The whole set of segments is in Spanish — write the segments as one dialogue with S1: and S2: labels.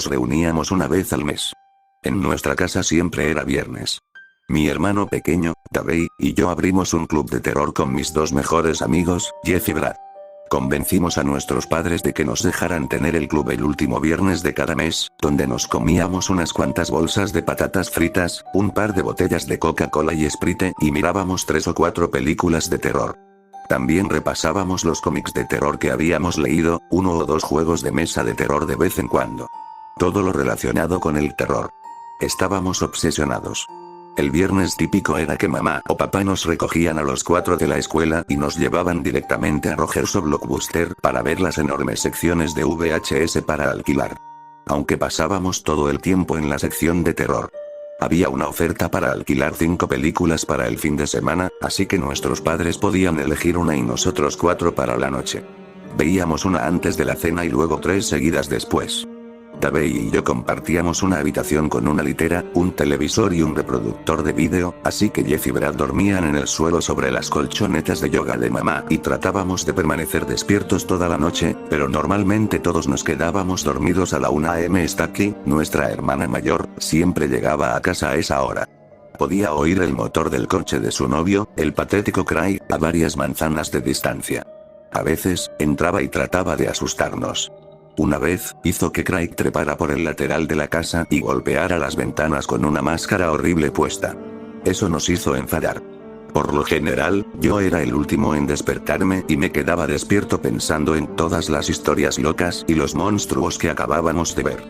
S1: nos reuníamos una vez al mes. En nuestra casa siempre era viernes. Mi hermano pequeño, Davey, y yo abrimos un club de terror con mis dos mejores amigos, Jeff y Brad. Convencimos a nuestros padres de que nos dejaran tener el club el último viernes de cada mes, donde nos comíamos unas cuantas bolsas de patatas fritas, un par de botellas de Coca-Cola y Sprite y mirábamos 3 o 4 películas de terror. También repasábamos los cómics de terror que habíamos leído, 1 o 2 juegos de mesa de terror de vez en cuando. Todo lo relacionado con el terror. Estábamos obsesionados. El viernes típico era que mamá o papá nos recogían a los 4 de la escuela y nos llevaban directamente a Rogers o Blockbuster para ver las enormes secciones de VHS para alquilar. Aunque pasábamos todo el tiempo en la sección de terror. Había una oferta para alquilar 5 películas para el fin de semana, así que nuestros padres podían elegir una y nosotros 4 para la noche. Veíamos una antes de la cena y luego 3 seguidas después. Davey y yo compartíamos una habitación con una litera, un televisor y un reproductor de vídeo, así que Jeff y Brad dormían en el suelo sobre las colchonetas de yoga de mamá y tratábamos de permanecer despiertos toda la noche, pero normalmente todos nos quedábamos dormidos a la 1 a.m. Stacy, nuestra hermana mayor, siempre llegaba a casa a esa hora. Podía oír el motor del coche de su novio, el patético Craig, a varias manzanas de distancia. A veces, entraba y trataba de asustarnos. Una vez, hizo que Craig trepara por el lateral de la casa y golpeara las ventanas con una máscara horrible puesta. Eso nos hizo enfadar. Por lo general, yo era el último en despertarme y me quedaba despierto pensando en todas las historias locas y los monstruos que acabábamos de ver.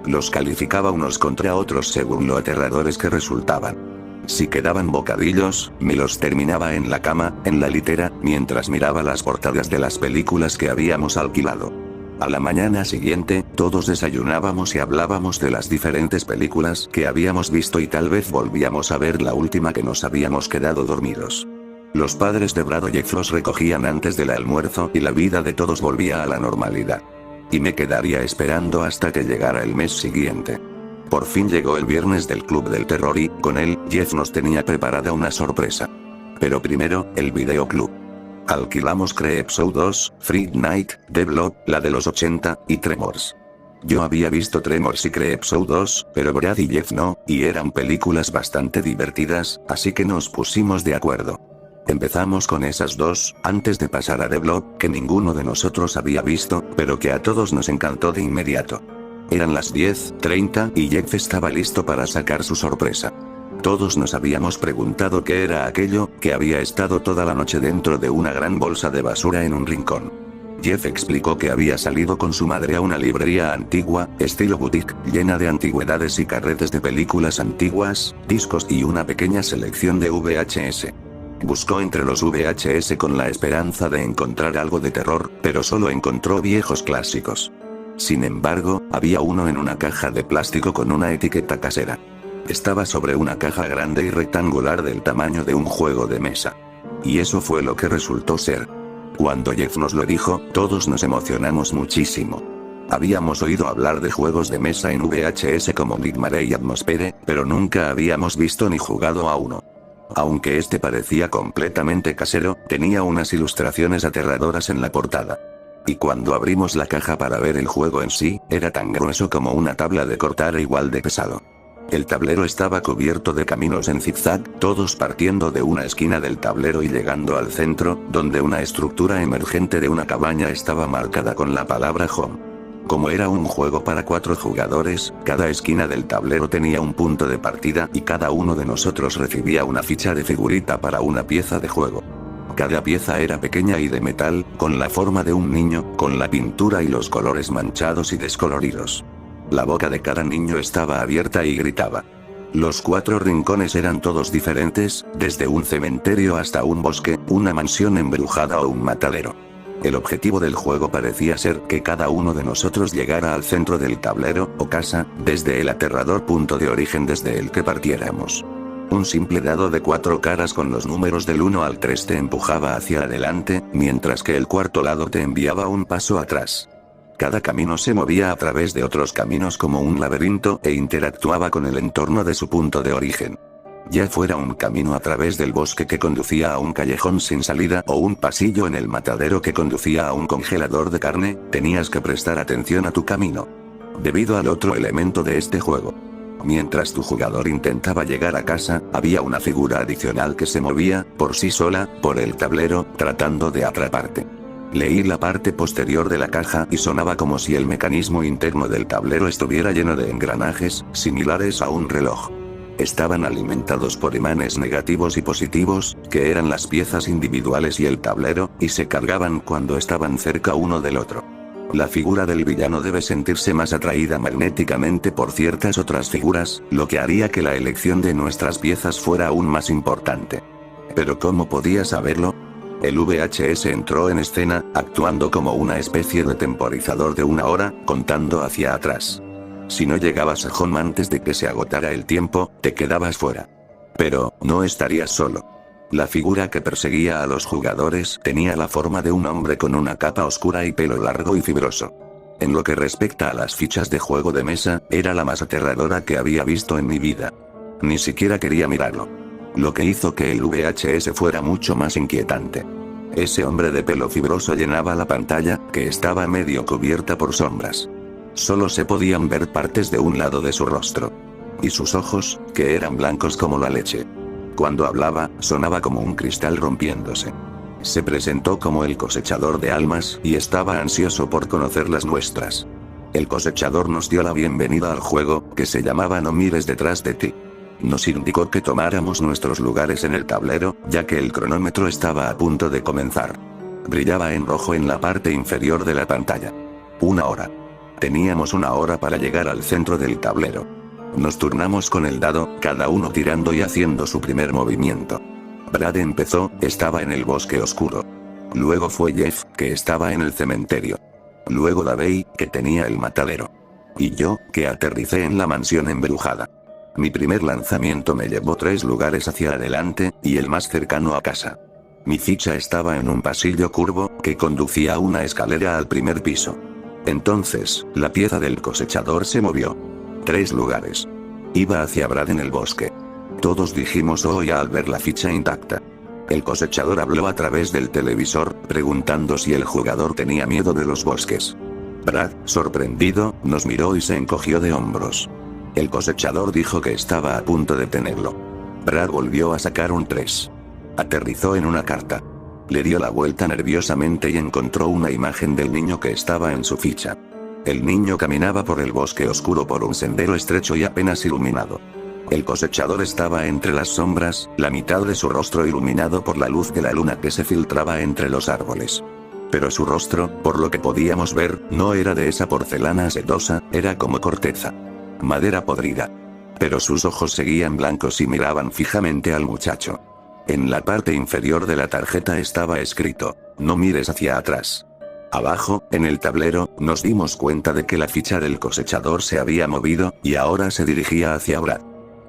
S1: Los calificaba unos contra otros según lo aterradores que resultaban. Si quedaban bocadillos, me los terminaba en la cama, en la litera, mientras miraba las portadas de las películas que habíamos alquilado. A la mañana siguiente, todos desayunábamos y hablábamos de las diferentes películas que habíamos visto y tal vez volvíamos a ver la última que nos habíamos quedado dormidos. Los padres de Brad y Jeff los recogían antes del almuerzo y la vida de todos volvía a la normalidad. Y me quedaría esperando hasta que llegara el mes siguiente. Por fin llegó el viernes del Club del Terror y, con él, Jeff nos tenía preparada una sorpresa. Pero primero, el videoclub. Alquilamos Creepshow 2, Freak Night, The Blob, la de los 80, y Tremors. Yo había visto Tremors y Creepshow 2, pero Brad y Jeff no, y eran películas bastante divertidas, así que nos pusimos de acuerdo. Empezamos con esas dos, antes de pasar a The Blob, que ninguno de nosotros había visto, pero que a todos nos encantó de inmediato. Eran las 10:30 y Jeff estaba listo para sacar su sorpresa. Todos nos habíamos preguntado qué era aquello, que había estado toda la noche dentro de una gran bolsa de basura en un rincón. Jeff explicó que había salido con su madre a una librería antigua, estilo boutique, llena de antigüedades y carretes de películas antiguas, discos y una pequeña selección de VHS. Buscó entre los VHS con la esperanza de encontrar algo de terror, pero solo encontró viejos clásicos. Sin embargo, había uno en una caja de plástico con una etiqueta casera. Estaba sobre una caja grande y rectangular del tamaño de un juego de mesa. Y eso fue lo que resultó ser. Cuando Jeff nos lo dijo, todos nos emocionamos muchísimo. Habíamos oído hablar de juegos de mesa en VHS como Nightmare y Atmosphere, pero nunca habíamos visto ni jugado a uno. Aunque este parecía completamente casero, tenía unas ilustraciones aterradoras en la portada. Y cuando abrimos la caja para ver el juego en sí, era tan grueso como una tabla de cortar e igual de pesado. El tablero estaba cubierto de caminos en zigzag, todos partiendo de una esquina del tablero y llegando al centro, donde una estructura emergente de una cabaña estaba marcada con la palabra Home. Como era un juego para 4 jugadores, cada esquina del tablero tenía un punto de partida y cada uno de nosotros recibía una ficha de figurita para una pieza de juego. Cada pieza era pequeña y de metal, con la forma de un niño, con la pintura y los colores manchados y descoloridos. La boca de cada niño estaba abierta y gritaba. Los 4 rincones eran todos diferentes, desde un cementerio hasta un bosque, una mansión embrujada o un matadero. El objetivo del juego parecía ser que cada uno de nosotros llegara al centro del tablero, o casa, desde el aterrador punto de origen desde el que partiéramos. Un simple dado de 4 caras con los números del 1 al 3 te empujaba hacia adelante, mientras que el cuarto lado te enviaba un paso atrás. Cada camino se movía a través de otros caminos como un laberinto e interactuaba con el entorno de su punto de origen. Ya fuera un camino a través del bosque que conducía a un callejón sin salida o un pasillo en el matadero que conducía a un congelador de carne, tenías que prestar atención a tu camino. debido al otro elemento de este juego. Mientras tu jugador intentaba llegar a casa, había una figura adicional que se movía, por sí sola, por el tablero, tratando de atraparte. Leí la parte posterior de la caja y sonaba como si el mecanismo interno del tablero estuviera lleno de engranajes, similares a un reloj. Estaban alimentados por imanes negativos y positivos, que eran las piezas individuales y el tablero, y se cargaban cuando estaban cerca uno del otro. La figura del villano debe sentirse más atraída magnéticamente por ciertas otras figuras, lo que haría que la elección de nuestras piezas fuera aún más importante. ¿Pero cómo podía saberlo? El VHS entró en escena, actuando como una especie de temporizador de 1 hora, contando hacia atrás. Si no llegabas a home antes de que se agotara el tiempo, te quedabas fuera. Pero, no estarías solo. La figura que perseguía a los jugadores tenía la forma de un hombre con una capa oscura y pelo largo y fibroso. En lo que respecta a las fichas de juego de mesa, era la más aterradora que había visto en mi vida. Ni siquiera quería mirarlo. Lo que hizo que el VHS fuera mucho más inquietante. Ese hombre de pelo fibroso llenaba la pantalla, que estaba medio cubierta por sombras. Solo se podían ver partes de un lado de su rostro. Y sus ojos, que eran blancos como la leche. Cuando hablaba, sonaba como un cristal rompiéndose. Se presentó como el cosechador de almas, y estaba ansioso por conocer las nuestras. El cosechador nos dio la bienvenida al juego, que se llamaba No mires detrás de ti. Nos indicó que tomáramos nuestros lugares en el tablero, ya que el cronómetro estaba a punto de comenzar. Brillaba en rojo en la parte inferior de la pantalla. 1 hora. Teníamos 1 hora para llegar al centro del tablero. Nos turnamos con el dado, cada uno tirando y haciendo su primer movimiento. Brad empezó, estaba en el bosque oscuro. Luego fue Jeff, que estaba en el cementerio. Luego Davey, que tenía el matadero. Y yo, que aterricé en la mansión embrujada. Mi primer lanzamiento me llevó 3 lugares hacia adelante, y el más cercano a casa. Mi ficha estaba en un pasillo curvo, que conducía a una escalera al primer piso. Entonces, la pieza del cosechador se movió. 3 lugares. Iba hacia Brad en el bosque. Todos dijimos "oh" al ver la ficha intacta. El cosechador habló a través del televisor, preguntando si el jugador tenía miedo de los bosques. Brad, sorprendido, nos miró y se encogió de hombros. El cosechador dijo que estaba a punto de tenerlo. Brad volvió a sacar un 3. Aterrizó en una carta. Le dio la vuelta nerviosamente y encontró una imagen del niño que estaba en su ficha. El niño caminaba por el bosque oscuro por un sendero estrecho y apenas iluminado. El cosechador estaba entre las sombras, la mitad de su rostro iluminado por la luz de la luna que se filtraba entre los árboles. Pero su rostro, por lo que podíamos ver, no era de esa porcelana sedosa, era como corteza. Madera podrida. Pero sus ojos seguían blancos y miraban fijamente al muchacho. En la parte inferior de la tarjeta estaba escrito: "No mires hacia atrás". Abajo, en el tablero, nos dimos cuenta de que la ficha del cosechador se había movido, y ahora se dirigía hacia Brad.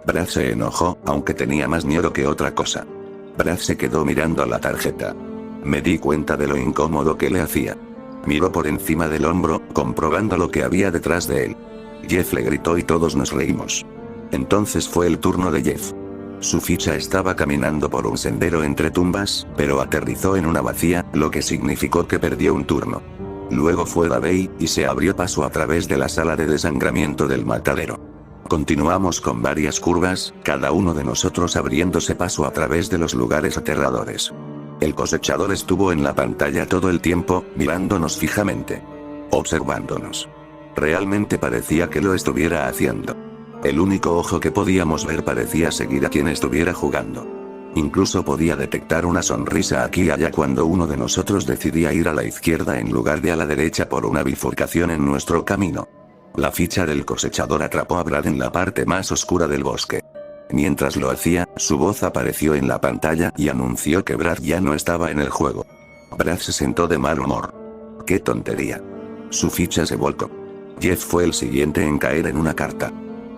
S1: Brad se enojó, aunque tenía más miedo que otra cosa. Brad se quedó mirando la tarjeta. Me di cuenta de lo incómodo que le hacía. Miró por encima del hombro, comprobando lo que había detrás de él. Jeff le gritó y todos nos reímos. Entonces fue el turno de Jeff. Su ficha estaba caminando por un sendero entre tumbas, pero aterrizó en una vacía, lo que significó que perdió un turno. Luego fue Davey, y se abrió paso a través de la sala de desangramiento del matadero. Continuamos con varias curvas, cada uno de nosotros abriéndose paso a través de los lugares aterradores. El cosechador estuvo en la pantalla todo el tiempo, mirándonos fijamente. Observándonos. Realmente parecía que lo estuviera haciendo. El único ojo que podíamos ver parecía seguir a quien estuviera jugando. Incluso podía detectar una sonrisa aquí y allá cuando uno de nosotros decidía ir a la izquierda en lugar de a la derecha por una bifurcación en nuestro camino. La ficha del cosechador atrapó a Brad en la parte más oscura del bosque. Mientras lo hacía, su voz apareció en la pantalla y anunció que Brad ya no estaba en el juego. Brad se sentó de mal humor. ¡Qué tontería! Su ficha se volcó. Jeff fue el siguiente en caer en una carta.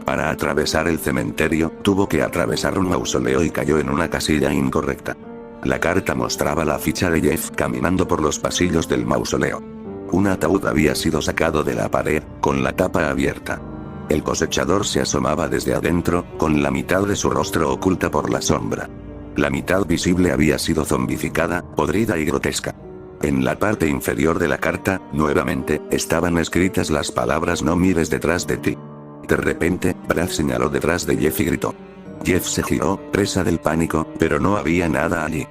S1: Para atravesar el cementerio, tuvo que atravesar un mausoleo y cayó en una casilla incorrecta. La carta mostraba la ficha de Jeff caminando por los pasillos del mausoleo. Un ataúd había sido sacado de la pared, con la tapa abierta. El cosechador se asomaba desde adentro, con la mitad de su rostro oculta por la sombra. La mitad visible había sido zombificada, podrida y grotesca. En la parte inferior de la carta, nuevamente, estaban escritas las palabras "no mires detrás de ti". De repente, Brad señaló detrás de Jeff y gritó. Jeff se giró, presa del pánico, pero no había nada allí.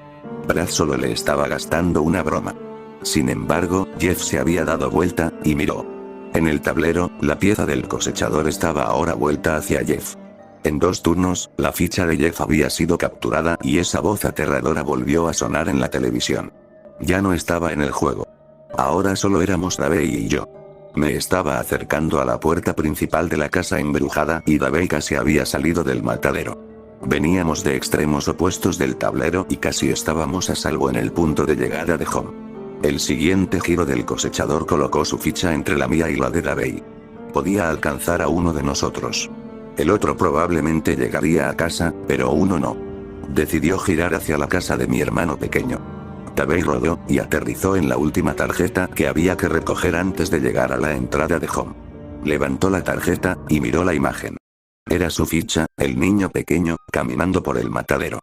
S1: Brad solo le estaba gastando una broma. Sin embargo, Jeff se había dado vuelta, y miró. En el tablero, la pieza del cosechador estaba ahora vuelta hacia Jeff. En 2 turnos, la ficha de Jeff había sido capturada y esa voz aterradora volvió a sonar en la televisión. Ya no estaba en el juego. Ahora solo éramos Davey y yo. Me estaba acercando a la puerta principal de la casa embrujada y Davey casi había salido del matadero. Veníamos de extremos opuestos del tablero y casi estábamos a salvo en el punto de llegada de Home. El siguiente giro del cosechador colocó su ficha entre la mía y la de Davey. Podía alcanzar a uno de nosotros. El otro probablemente llegaría a casa, pero uno no. Decidió girar hacia la casa de mi hermano pequeño. Davey rodó y aterrizó en la última tarjeta que había que recoger antes de llegar a la entrada de Home. Levantó la tarjeta y miró la imagen. Era su ficha, el niño pequeño, caminando por el matadero.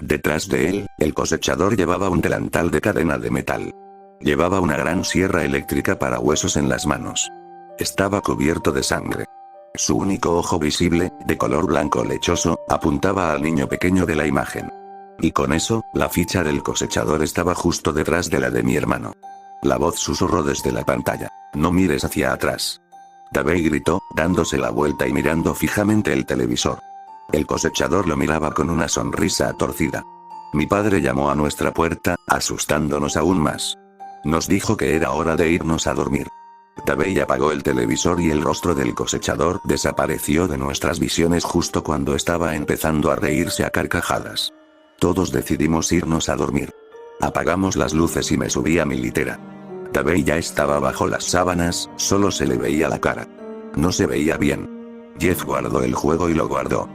S1: Detrás de él, el cosechador llevaba un delantal de cadena de metal. Llevaba una gran sierra eléctrica para huesos en las manos. Estaba cubierto de sangre. Su único ojo visible, de color blanco lechoso, apuntaba al niño pequeño de la imagen. Y con eso, la ficha del cosechador estaba justo detrás de la de mi hermano. La voz susurró desde la pantalla. No mires hacia atrás. Davey gritó, dándose la vuelta y mirando fijamente el televisor. El cosechador lo miraba con una sonrisa torcida. Mi padre llamó a nuestra puerta, asustándonos aún más. Nos dijo que era hora de irnos a dormir. Davey apagó el televisor y el rostro del cosechador desapareció de nuestras visiones justo cuando estaba empezando a reírse a carcajadas. Todos decidimos irnos a dormir. Apagamos las luces y me subí a mi litera. Davey ya estaba bajo las sábanas, solo se le veía la cara. No se veía bien. Jeff guardó el juego y lo guardó.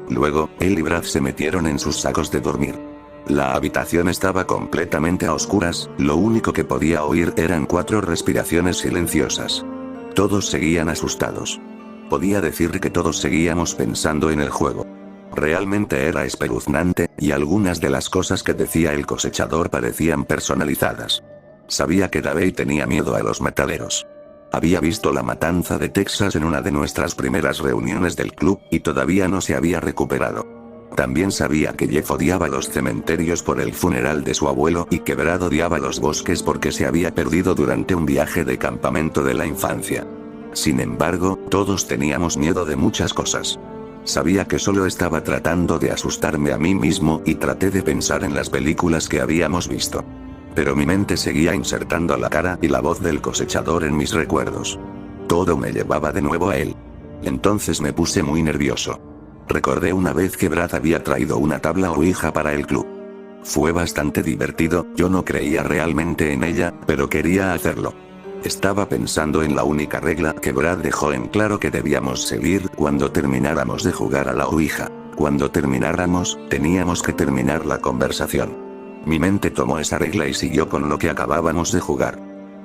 S1: Luego, él y Brad se metieron en sus sacos de dormir. La habitación estaba completamente a oscuras, lo único que podía oír eran 4 respiraciones silenciosas. Todos seguían asustados. Podía decir que todos seguíamos pensando en el juego. Realmente era espeluznante, y algunas de las cosas que decía el cosechador parecían personalizadas. Sabía que Davey tenía miedo a los mataderos. Había visto la matanza de Texas en una de nuestras primeras reuniones del club, y todavía no se había recuperado. También sabía que Jeff odiaba los cementerios por el funeral de su abuelo y que Brad odiaba los bosques porque se había perdido durante un viaje de campamento de la infancia. Sin embargo, todos teníamos miedo de muchas cosas. Sabía que solo estaba tratando de asustarme a mí mismo y traté de pensar en las películas que habíamos visto. Pero mi mente seguía insertando la cara y la voz del cosechador en mis recuerdos. Todo me llevaba de nuevo a él. Entonces me puse muy nervioso. Recordé una vez que Brad había traído una tabla ouija para el club. Fue bastante divertido, yo no creía realmente en ella, pero quería hacerlo. Estaba pensando en la única regla que Brad dejó en claro que debíamos seguir cuando termináramos de jugar a la ouija. Cuando termináramos, teníamos que terminar la conversación. Mi mente tomó esa regla y siguió con lo que acabábamos de jugar.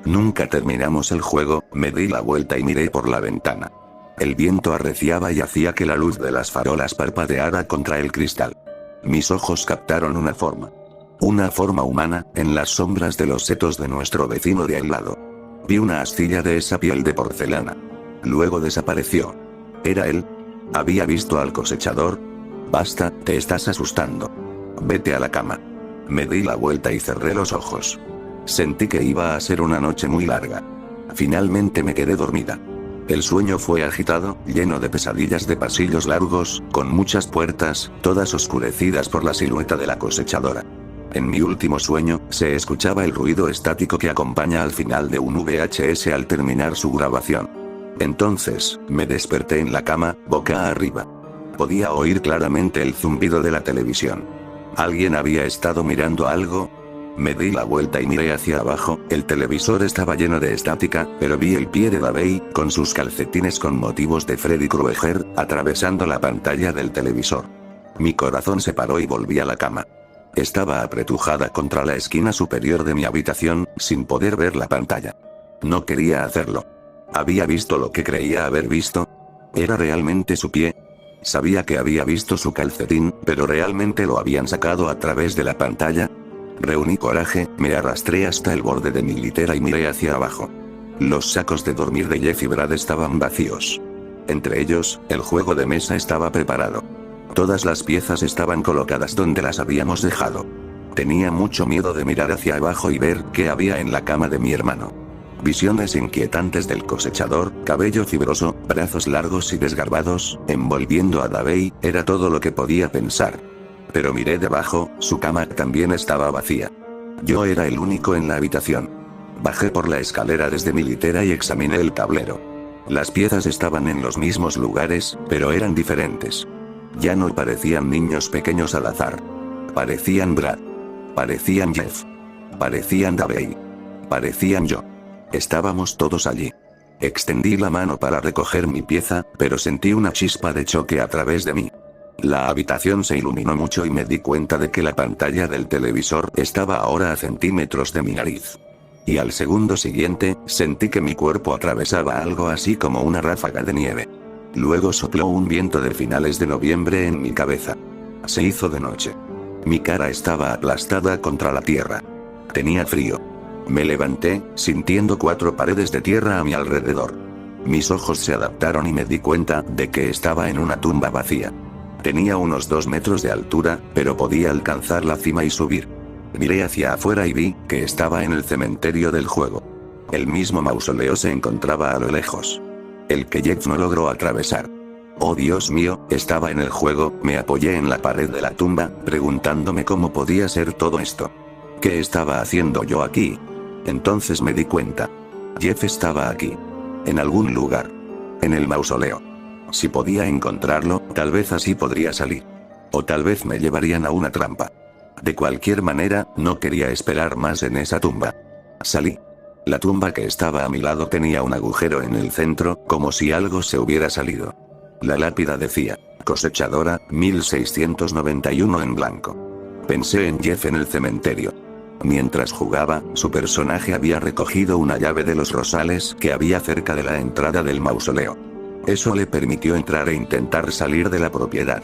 S1: Nunca terminamos el juego, me di la vuelta y miré por la ventana. El viento arreciaba y hacía que la luz de las farolas parpadeara contra el cristal. Mis ojos captaron una forma. Una forma humana, en las sombras de los setos de nuestro vecino de al lado. Vi una astilla de esa piel de porcelana. Luego desapareció. ¿Era él? ¿Había visto al cosechador? Basta, te estás asustando. Vete a la cama. Me di la vuelta y cerré los ojos. Sentí que iba a ser una noche muy larga. Finalmente me quedé dormida. El sueño fue agitado, lleno de pesadillas de pasillos largos, con muchas puertas, todas oscurecidas por la silueta de la cosechadora. En mi último sueño, se escuchaba el ruido estático que acompaña al final de un VHS al terminar su grabación. Entonces, me desperté en la cama, boca arriba. Podía oír claramente el zumbido de la televisión. ¿Alguien había estado mirando algo? Me di la vuelta y miré hacia abajo, el televisor estaba lleno de estática, pero vi el pie de Davey, con sus calcetines con motivos de Freddy Krueger, atravesando la pantalla del televisor. Mi corazón se paró y volví a la cama. Estaba apretujada contra la esquina superior de mi habitación, sin poder ver la pantalla. No quería hacerlo. ¿Había visto lo que creía haber visto? ¿Era realmente su pie? Sabía que había visto su calcetín, pero ¿realmente lo habían sacado a través de la pantalla? Reuní coraje, me arrastré hasta el borde de mi litera y miré hacia abajo. Los sacos de dormir de Jeff y Brad estaban vacíos. Entre ellos, el juego de mesa estaba preparado. Todas las piezas estaban colocadas donde las habíamos dejado. Tenía mucho miedo de mirar hacia abajo y ver qué había en la cama de mi hermano. Visiones inquietantes del cosechador, cabello fibroso, brazos largos y desgarbados, envolviendo a Davey, era todo lo que podía pensar. Pero miré debajo, su cama también estaba vacía. Yo era el único en la habitación. Bajé por la escalera desde mi litera y examiné el tablero. Las piezas estaban en los mismos lugares, pero eran diferentes. Ya no parecían niños pequeños al azar. Parecían Brad. Parecían Jeff. Parecían Davey. Parecían yo. Estábamos todos allí. Extendí la mano para recoger mi pieza, pero sentí una chispa de choque a través de mí. La habitación se iluminó mucho y me di cuenta de que la pantalla del televisor estaba ahora a centímetros de mi nariz. Y al segundo siguiente, sentí que mi cuerpo atravesaba algo así como una ráfaga de nieve. Luego sopló un viento de finales de noviembre en mi cabeza. Se hizo de noche. Mi cara estaba aplastada contra la tierra. Tenía frío. Me levanté, sintiendo 4 paredes de tierra a mi alrededor. Mis ojos se adaptaron y me di cuenta de que estaba en una tumba vacía. Tenía unos 2 metros de altura, pero podía alcanzar la cima y subir. Miré hacia afuera y vi que estaba en el cementerio del juego. El mismo mausoleo se encontraba a lo lejos. El que Jeff no logró atravesar. Oh Dios mío, estaba en el juego, me apoyé en la pared de la tumba, preguntándome cómo podía ser todo esto. ¿Qué estaba haciendo yo aquí? Entonces me di cuenta. Jeff estaba aquí. En algún lugar. En el mausoleo. Si podía encontrarlo, tal vez así podría salir. O tal vez me llevarían a una trampa. De cualquier manera, no quería esperar más en esa tumba. Salí. La tumba que estaba a mi lado tenía un agujero en el centro, como si algo se hubiera salido. La lápida decía, cosechadora, 1691 en blanco. Pensé en Jeff en el cementerio. Mientras jugaba, su personaje había recogido una llave de los rosales que había cerca de la entrada del mausoleo. Eso le permitió entrar e intentar salir de la propiedad.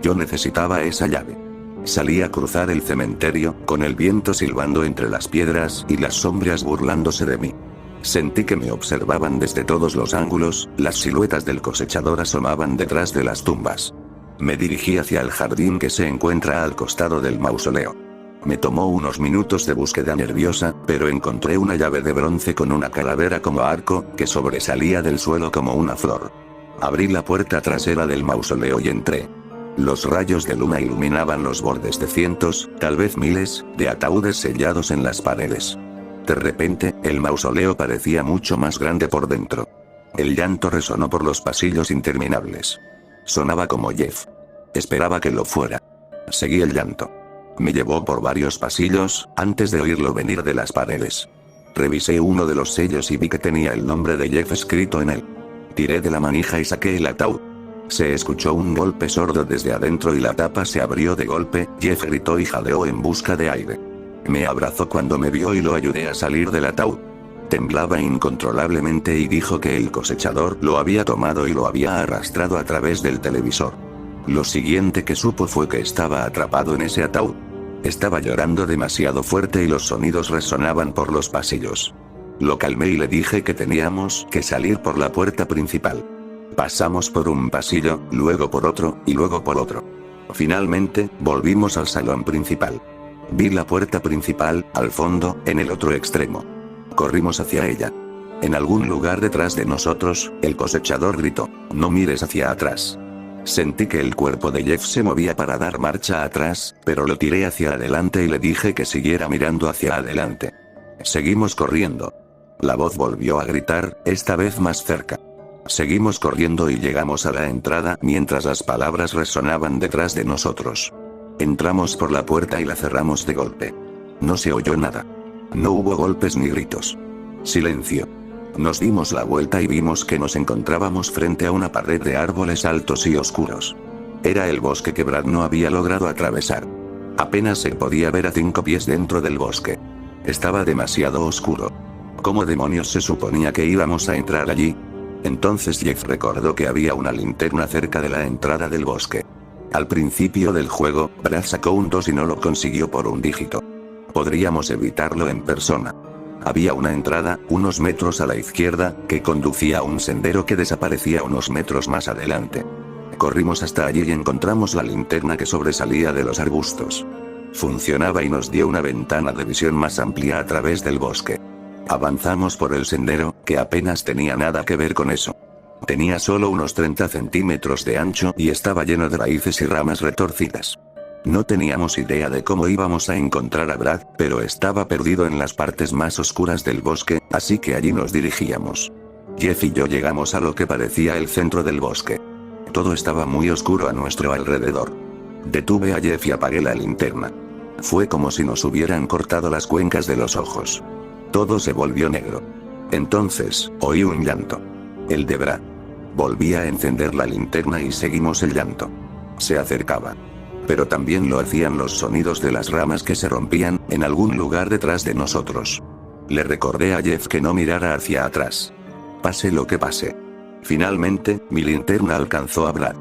S1: Yo necesitaba esa llave. Salí a cruzar el cementerio, con el viento silbando entre las piedras y las sombras burlándose de mí. Sentí que me observaban desde todos los ángulos, las siluetas del cosechador asomaban detrás de las tumbas. Me dirigí hacia el jardín que se encuentra al costado del mausoleo. Me tomó unos minutos de búsqueda nerviosa, pero encontré una llave de bronce con una calavera como arco, que sobresalía del suelo como una flor. Abrí la puerta trasera del mausoleo y entré. Los rayos de luna iluminaban los bordes de cientos, tal vez miles, de ataúdes sellados en las paredes. De repente, el mausoleo parecía mucho más grande por dentro. El llanto resonó por los pasillos interminables. Sonaba como Jeff. Esperaba que lo fuera. Seguí el llanto. Me llevó por varios pasillos, antes de oírlo venir de las paredes. Revisé uno de los sellos y vi que tenía el nombre de Jeff escrito en él. Tiré de la manija y saqué el ataúd. Se escuchó un golpe sordo desde adentro y la tapa se abrió de golpe. Jeff gritó y jadeó en busca de aire. Me abrazó cuando me vio y lo ayudé a salir del ataúd. Temblaba incontrolablemente y dijo que el cosechador lo había tomado y lo había arrastrado a través del televisor. Lo siguiente que supo fue que estaba atrapado en ese ataúd. Estaba llorando demasiado fuerte y los sonidos resonaban por los pasillos. Lo calmé y le dije que teníamos que salir por la puerta principal. Pasamos por un pasillo, luego por otro, y luego por otro. Finalmente, volvimos al salón principal. Vi la puerta principal, al fondo, en el otro extremo. Corrimos hacia ella. En algún lugar detrás de nosotros, el cosechador gritó, «No mires hacia atrás». Sentí que el cuerpo de Jeff se movía para dar marcha atrás, pero lo tiré hacia adelante y le dije que siguiera mirando hacia adelante. Seguimos corriendo. La voz volvió a gritar, esta vez más cerca. Seguimos corriendo y llegamos a la entrada mientras las palabras resonaban detrás de nosotros. Entramos por la puerta y la cerramos de golpe. No se oyó nada. No hubo golpes ni gritos. Silencio. Nos dimos la vuelta y vimos que nos encontrábamos frente a una pared de árboles altos y oscuros. Era el bosque que Brad no había logrado atravesar. Apenas se podía ver a 5 pies dentro del bosque. Estaba demasiado oscuro. ¿Cómo demonios se suponía que íbamos a entrar allí? Entonces Jeff recordó que había una linterna cerca de la entrada del bosque. Al principio del juego, Brad sacó un 2 y no lo consiguió por un dígito. Podríamos evitarlo en persona. Había una entrada, unos metros a la izquierda, que conducía a un sendero que desaparecía unos metros más adelante. Corrimos hasta allí y encontramos la linterna que sobresalía de los arbustos. Funcionaba y nos dio una ventana de visión más amplia a través del bosque. Avanzamos por el sendero, que apenas tenía nada que ver con eso. Tenía solo unos 30 centímetros de ancho y estaba lleno de raíces y ramas retorcidas. No teníamos idea de cómo íbamos a encontrar a Brad, pero estaba perdido en las partes más oscuras del bosque, así que allí nos dirigíamos. Jeff y yo llegamos a lo que parecía el centro del bosque. Todo estaba muy oscuro a nuestro alrededor. Detuve a Jeff y apagué la linterna. Fue como si nos hubieran cortado las cuencas de los ojos. Todo se volvió negro. Entonces, oí un llanto. El de Brad. Volví a encender la linterna y seguimos el llanto. Se acercaba. Pero también lo hacían los sonidos de las ramas que se rompían, en algún lugar detrás de nosotros. Le recordé a Jeff que no mirara hacia atrás. Pase lo que pase. Finalmente, mi linterna alcanzó a Brad.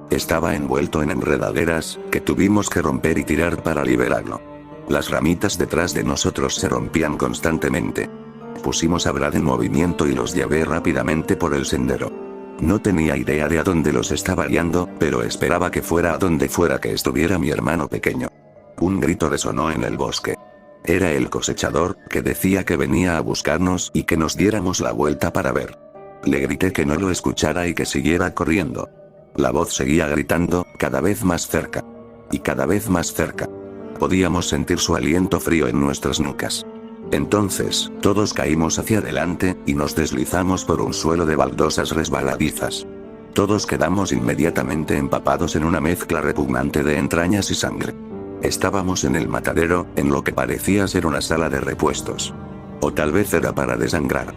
S1: Estaba envuelto en enredaderas, que tuvimos que romper y tirar para liberarlo. Las ramitas detrás de nosotros se rompían constantemente. Pusimos a Brad en movimiento y los llevé rápidamente por el sendero. No tenía idea de a dónde los estaba guiando, pero esperaba que fuera a donde fuera que estuviera mi hermano pequeño. Un grito resonó en el bosque. Era el cosechador, que decía que venía a buscarnos y que nos diéramos la vuelta para ver. Le grité que no lo escuchara y que siguiera corriendo. La voz seguía gritando, cada vez más cerca. Y cada vez más cerca. Podíamos sentir su aliento frío en nuestras nucas. Entonces, todos caímos hacia adelante, y nos deslizamos por un suelo de baldosas resbaladizas. Todos quedamos inmediatamente empapados en una mezcla repugnante de entrañas y sangre. Estábamos en el matadero, en lo que parecía ser una sala de repuestos. O tal vez era para desangrar.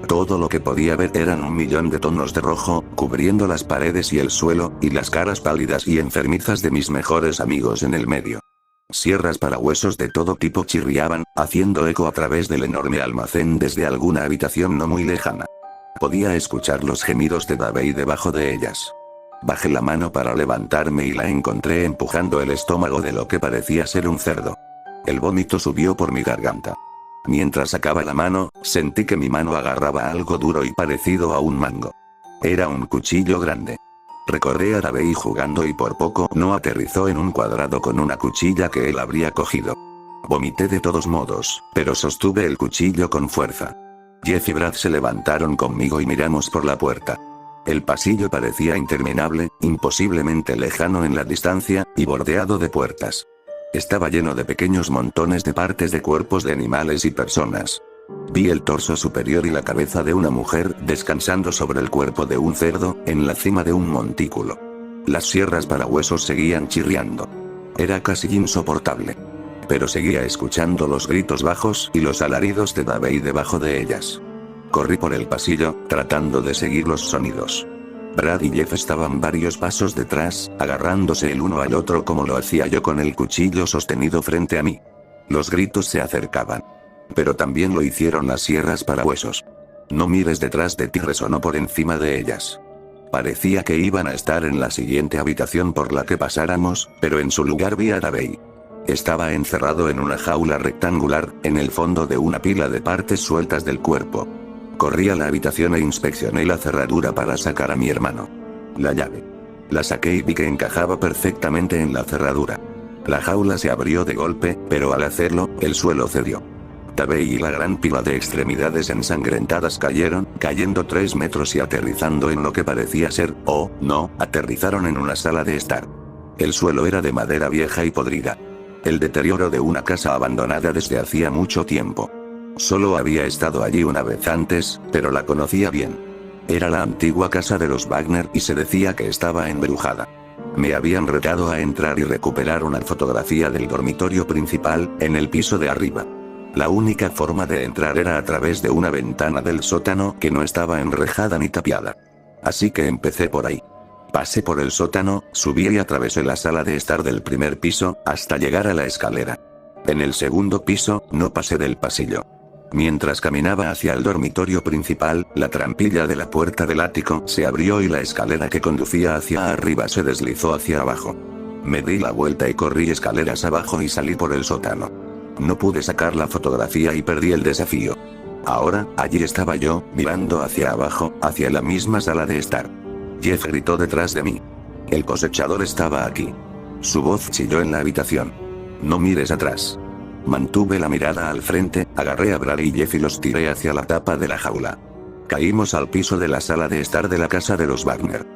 S1: Todo lo que podía ver eran 1.000.000 de tonos de rojo, cubriendo las paredes y el suelo, y las caras pálidas y enfermizas de mis mejores amigos en el medio. Sierras para huesos de todo tipo chirriaban, haciendo eco a través del enorme almacén desde alguna habitación no muy lejana. Podía escuchar los gemidos de Davey debajo de ellas. Bajé la mano para levantarme y la encontré empujando el estómago de lo que parecía ser un cerdo. El vómito subió por mi garganta. Mientras sacaba la mano, sentí que mi mano agarraba algo duro y parecido a un mango. Era un cuchillo grande. Recordé a Davey jugando y por poco no aterrizó en un cuadrado con una cuchilla que él habría cogido. Vomité de todos modos, pero sostuve el cuchillo con fuerza. Jeff y Brad se levantaron conmigo y miramos por la puerta. El pasillo parecía interminable, imposiblemente lejano en la distancia, y bordeado de puertas. Estaba lleno de pequeños montones de partes de cuerpos de animales y personas. Vi el torso superior y la cabeza de una mujer descansando sobre el cuerpo de un cerdo, en la cima de un montículo. Las sierras para huesos seguían chirriando. Era casi insoportable. Pero seguía escuchando los gritos bajos y los alaridos de Davey debajo de ellas. Corrí por el pasillo, tratando de seguir los sonidos. Brad y Jeff estaban varios pasos detrás, agarrándose el uno al otro como lo hacía yo con el cuchillo sostenido frente a mí. Los gritos se acercaban. Pero también lo hicieron las sierras para huesos. No mires detrás de ti, resonó por encima de ellas. Parecía que iban a estar en la siguiente habitación por la que pasáramos, pero en su lugar vi a Davey. Estaba encerrado en una jaula rectangular, en el fondo de una pila de partes sueltas del cuerpo. Corrí a la habitación e inspeccioné la cerradura para sacar a mi hermano. La llave. La saqué y vi que encajaba perfectamente en la cerradura. La jaula se abrió de golpe, pero al hacerlo, el suelo cedió. Davey y la gran pila de extremidades ensangrentadas cayeron, cayendo 3 metros y aterrizando en lo que parecía ser, no, aterrizaron en una sala de estar. El suelo era de madera vieja y podrida. El deterioro de una casa abandonada desde hacía mucho tiempo. Solo había estado allí una vez antes, pero la conocía bien. Era la antigua casa de los Wagner y se decía que estaba embrujada. Me habían retado a entrar y recuperar una fotografía del dormitorio principal, en el piso de arriba. La única forma de entrar era a través de una ventana del sótano que no estaba enrejada ni tapiada. Así que empecé por ahí. Pasé por el sótano, subí y atravesé la sala de estar del primer piso, hasta llegar a la escalera. En el segundo piso, no pasé del pasillo. Mientras caminaba hacia el dormitorio principal, la trampilla de la puerta del ático se abrió y la escalera que conducía hacia arriba se deslizó hacia abajo. Me di la vuelta y corrí escaleras abajo y salí por el sótano. No pude sacar la fotografía y perdí el desafío. Ahora, allí estaba yo, mirando hacia abajo, hacia la misma sala de estar. Jeff gritó detrás de mí. El cosechador estaba aquí. Su voz chilló en la habitación. No mires atrás. Mantuve la mirada al frente, agarré a Brad y Jeff y los tiré hacia la tapa de la jaula. Caímos al piso de la sala de estar de la casa de los Wagner.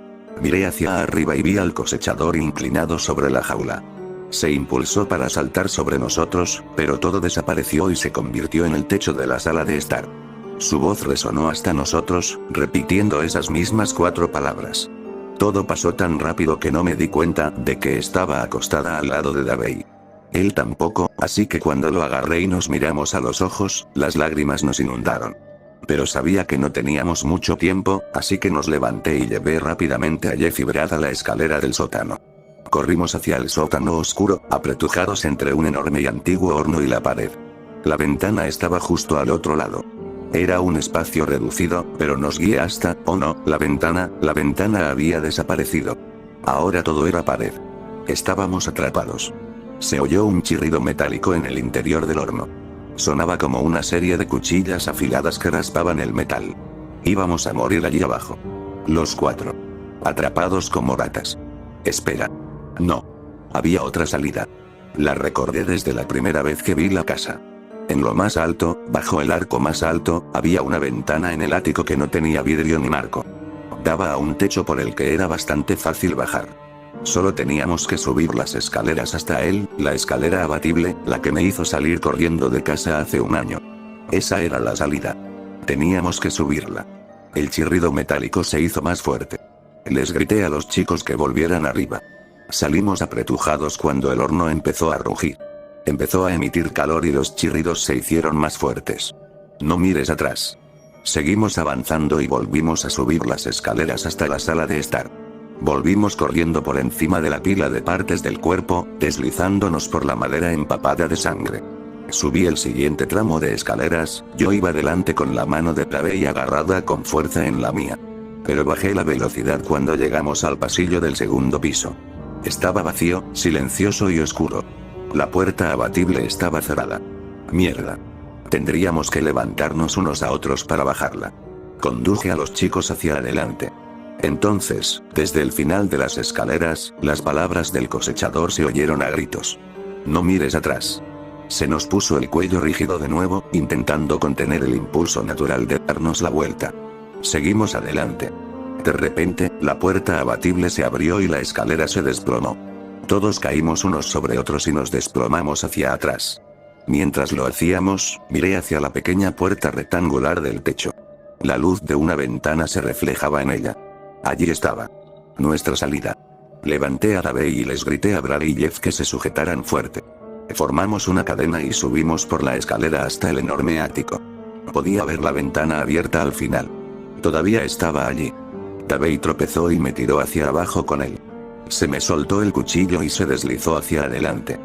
S1: Miré hacia arriba y vi al cosechador inclinado sobre la jaula. Se impulsó para saltar sobre nosotros, pero todo desapareció y se convirtió en el techo de la sala de estar. Su voz resonó hasta nosotros, repitiendo esas mismas 4 palabras. Todo pasó tan rápido que no me di cuenta de que estaba acostada al lado de Davey. Él tampoco, así que cuando lo agarré y nos miramos a los ojos, las lágrimas nos inundaron. Pero sabía que no teníamos mucho tiempo, así que nos levanté y llevé rápidamente a Jeff y Brad a la escalera del sótano. Corrimos hacia el sótano oscuro, apretujados entre un enorme y antiguo horno y la pared. La ventana estaba justo al otro lado. Era un espacio reducido, pero nos guié hasta, oh no, la ventana había desaparecido. Ahora todo era pared. Estábamos atrapados. Se oyó un chirrido metálico en el interior del horno. Sonaba como una serie de cuchillas afiladas que raspaban el metal. Íbamos a morir allí abajo. Los 4. Atrapados como ratas. Espera. No. Había otra salida. La recordé desde la primera vez que vi la casa. En lo más alto, bajo el arco más alto, había una ventana en el ático que no tenía vidrio ni marco. Daba a un techo por el que era bastante fácil bajar. Solo teníamos que subir las escaleras hasta él, la escalera abatible, la que me hizo salir corriendo de casa hace un año. Esa era la salida. Teníamos que subirla. El chirrido metálico se hizo más fuerte. Les grité a los chicos que volvieran arriba. Salimos apretujados cuando el horno empezó a rugir. Empezó a emitir calor y los chirridos se hicieron más fuertes. No mires atrás. Seguimos avanzando y volvimos a subir las escaleras hasta la sala de estar. Volvimos corriendo por encima de la pila de partes del cuerpo, deslizándonos por la madera empapada de sangre. Subí el siguiente tramo de escaleras, yo iba delante con la mano de Davey agarrada con fuerza en la mía. Pero bajé la velocidad cuando llegamos al pasillo del segundo piso. Estaba vacío, silencioso y oscuro. La puerta abatible estaba cerrada. Mierda. Tendríamos que levantarnos unos a otros para bajarla. Conduje a los chicos hacia adelante. Entonces, desde el final de las escaleras, las palabras del cosechador se oyeron a gritos. No mires atrás. Se nos puso el cuello rígido de nuevo, intentando contener el impulso natural de darnos la vuelta. Seguimos adelante. De repente, la puerta abatible se abrió y la escalera se desplomó. Todos caímos unos sobre otros y nos desplomamos hacia atrás. Mientras lo hacíamos, miré hacia la pequeña puerta rectangular del techo. La luz de una ventana se reflejaba en ella. Allí estaba. Nuestra salida. Levanté a Davey y les grité a Brad y Jeff que se sujetaran fuerte. Formamos una cadena y subimos por la escalera hasta el enorme ático. Podía ver la ventana abierta al final. Todavía estaba allí. Davey tropezó y me tiró hacia abajo con él. Se me soltó el cuchillo y se deslizó hacia adelante.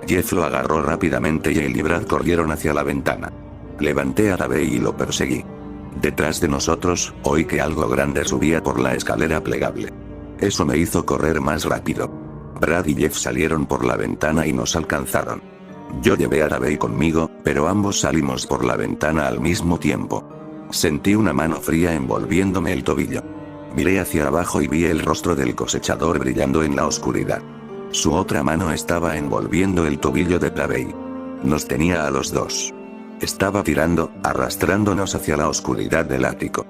S1: Jeff lo agarró rápidamente y él y Brad corrieron hacia la ventana. Levanté a Davey y lo perseguí. Detrás de nosotros, oí que algo grande subía por la escalera plegable. Eso me hizo correr más rápido. Brad y Jeff salieron por la ventana y nos alcanzaron. Yo llevé a Davey conmigo, pero ambos salimos por la ventana al mismo tiempo. Sentí una mano fría envolviéndome el tobillo. Miré hacia abajo y vi el rostro del cosechador brillando en la oscuridad. Su otra mano estaba envolviendo el tobillo de Davey. Nos tenía a los dos. Estaba tirando, arrastrándonos hacia la oscuridad del ático.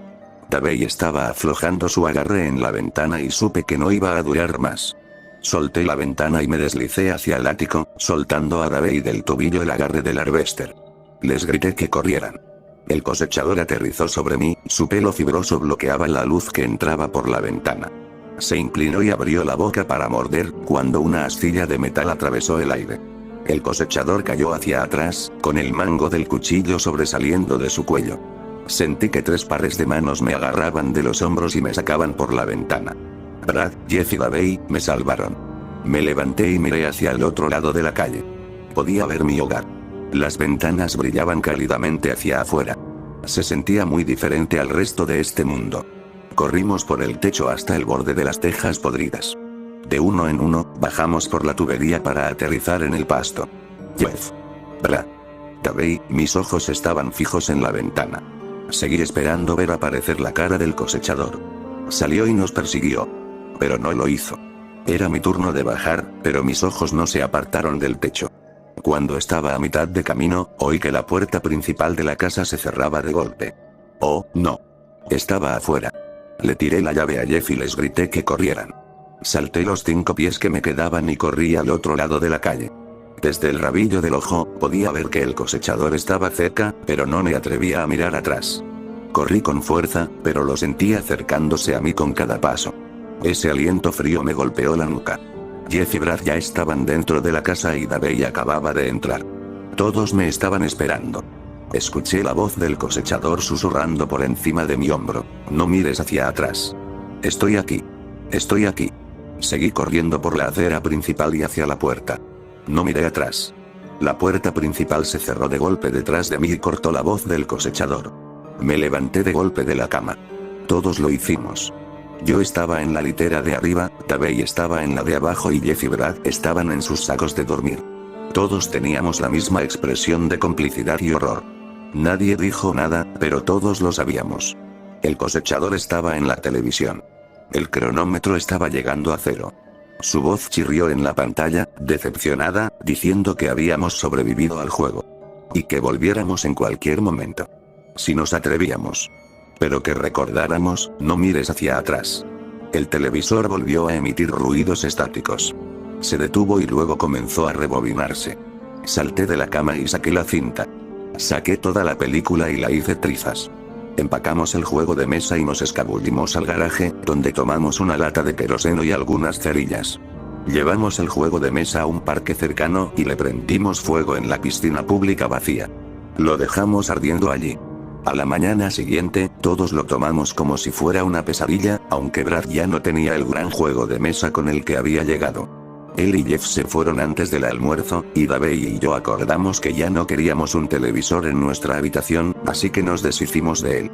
S1: Davey estaba aflojando su agarre en la ventana y supe que no iba a durar más. Solté la ventana y me deslicé hacia el ático, soltando a Davey del tobillo el agarre del harvester. Les grité que corrieran. El cosechador aterrizó sobre mí, su pelo fibroso bloqueaba la luz que entraba por la ventana. Se inclinó y abrió la boca para morder, cuando una astilla de metal atravesó el aire. El cosechador cayó hacia atrás, con el mango del cuchillo sobresaliendo de su cuello. Sentí que 3 pares de manos me agarraban de los hombros y me sacaban por la ventana. Brad, Jeff y Davey me salvaron. Me levanté y miré hacia el otro lado de la calle. Podía ver mi hogar. Las ventanas brillaban cálidamente hacia afuera. Se sentía muy diferente al resto de este mundo. Corrimos por el techo hasta el borde de las tejas podridas. De uno en uno, bajamos por la tubería para aterrizar en el pasto. Jeff. Brad. Tabey, mis ojos estaban fijos en la ventana. Seguí esperando ver aparecer la cara del cosechador. Salió y nos persiguió. Pero no lo hizo. Era mi turno de bajar, pero mis ojos no se apartaron del techo. Cuando estaba a mitad de camino, oí que la puerta principal de la casa se cerraba de golpe. Oh, no. Estaba afuera. Le tiré la llave a Jeff y les grité que corrieran. Salté los 5 pies que me quedaban y corrí al otro lado de la calle. Desde el rabillo del ojo, podía ver que el cosechador estaba cerca, pero no me atrevía a mirar atrás. Corrí con fuerza, pero lo sentía acercándose a mí con cada paso. Ese aliento frío me golpeó la nuca. Jeff y Brad ya estaban dentro de la casa y Davey acababa de entrar. Todos me estaban esperando. Escuché la voz del cosechador susurrando por encima de mi hombro. No mires hacia atrás. Estoy aquí. Estoy aquí. Seguí corriendo por la acera principal y hacia la puerta. No miré atrás. La puerta principal se cerró de golpe detrás de mí y cortó la voz del cosechador. Me levanté de golpe de la cama. Todos lo hicimos. Yo estaba en la litera de arriba, Tabey estaba en la de abajo y Jeff y Brad estaban en sus sacos de dormir. Todos teníamos la misma expresión de complicidad y horror. Nadie dijo nada, pero todos lo sabíamos. El cosechador estaba en la televisión. El cronómetro estaba llegando a 0. Su voz chirrió en la pantalla, decepcionada, diciendo que habíamos sobrevivido al juego. Y que volviéramos en cualquier momento. Si nos atrevíamos. Pero que recordáramos, no mires hacia atrás. El televisor volvió a emitir ruidos estáticos. Se detuvo y luego comenzó a rebobinarse. Salté de la cama y saqué la cinta. Saqué toda la película y la hice trizas. Empacamos el juego de mesa y nos escabullimos al garaje, donde tomamos una lata de queroseno y algunas cerillas. Llevamos el juego de mesa a un parque cercano y le prendimos fuego en la piscina pública vacía. Lo dejamos ardiendo allí. A la mañana siguiente, todos lo tomamos como si fuera una pesadilla, aunque Brad ya no tenía el gran juego de mesa con el que había llegado. Él y Jeff se fueron antes del almuerzo, y Davey y yo acordamos que ya no queríamos un televisor en nuestra habitación, así que nos deshicimos de él.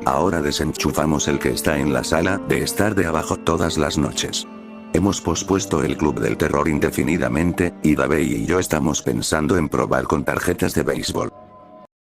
S1: Ahora desenchufamos el que está en la sala de estar de abajo todas las noches. Hemos pospuesto el club del terror indefinidamente, y Davey y yo estamos pensando en probar con tarjetas de béisbol.